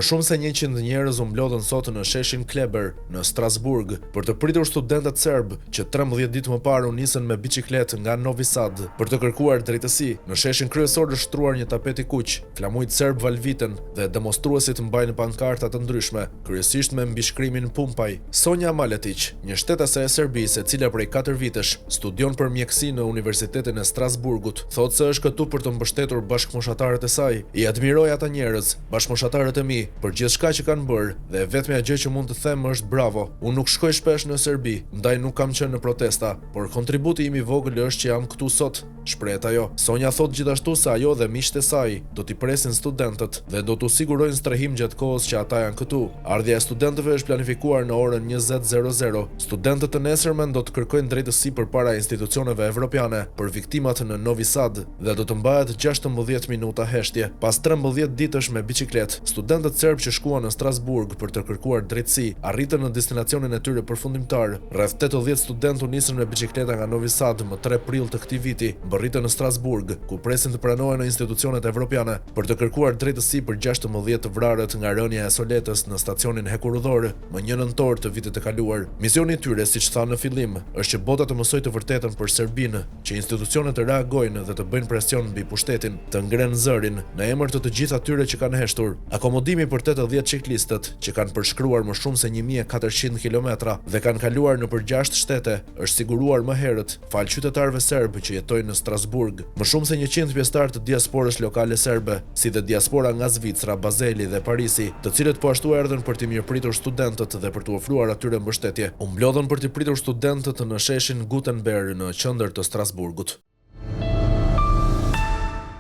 Më shumë se 100 njerëz u mblodhen sot në sheshin Kleber në Strasburg për të pritur studentët serb që 13 ditë më parë u nisën me biçikletë nga Novi Sad për të kërkuar drejtësi. Në sheshin kryesor është shtruar një tapet i kuq, flamujt serb valviten dhe demonstruesit mbajnë pankarta të ndryshme, kryesisht me mbishkrimin Pumpaj. Sonja Maletic, një shtetëse e Serbisë e cila prej 4 vitesh studion për mjeksi në Universitetin e Strasburgut, thotë se është këtu për të mbështetur bashkëmoshatarët e saj. I admiroj ata njerëz, bashkëmoshatarët e mi, për gjithçka që kanë bërë dhe vetmja gjë që mund të them është bravo. Unë nuk shkoj shpesh në Serbi, ndaj nuk kam qenë në protesta, por kontributi im i vogël është që jam këtu sot, shprehet ajo. Sonja thot gjithashtu se ajo dhe miqtë e saj do t'i presin studentët dhe do t'u sigurojnë strehim gjatë kohës që ata janë këtu. Ardhja e studentëve është planifikuar në orën 20:00. Studentët të nesërmen do të kërkojnë drejtësi përpara institucioneve evropiane për viktimat në Novi Sad dhe do të mbahet 16 minuta heshtje. Pas 13 ditësh me biçikletë, studentët serb që shkuan në Strasburg për të kërkuar drejtësi arritën në destinacionin e tyre përfundimtar. Rreth 80 studentë u nisën me biçikleta nga Novi Sad më 3 prill të këtij viti, mbërritën në Strasburg, ku presin të pranohen në institucionet evropiane për të kërkuar drejtësi për 16 të vrarët nga rënja e soletës në stacionin hekurudhor më 1 nëntor të vitit të kaluar. Misioni i tyre, siç thanë në fillim, është që bota të mësojë të vërtetën për Serbinë, që institucionet të reagojnë dhe të bëjnë presion mbi pushtetin, të ngrenë zërin në emër të gjithë atyre që kanë heshtur. Akomodimi për 80 ciklistët që kanë përshkruar më shumë se 1400 kilometra dhe kanë kaluar nëpër 6 shtete është siguruar më herët fal qytetarëve serb që jetojnë në Strasburg. Më shumë se 100 pjesëtar të diasporës lokale serbe, si dhe diaspora nga Zvicra, Bazeli dhe Parisi, të cilët po ashtu erdhën për t'i mirëpritur studentët dhe për t'u ofruar atyre mbështetje, u mblodhen për t'i pritur studentët në sheshin Gutenberg në qendër të Strasburgut.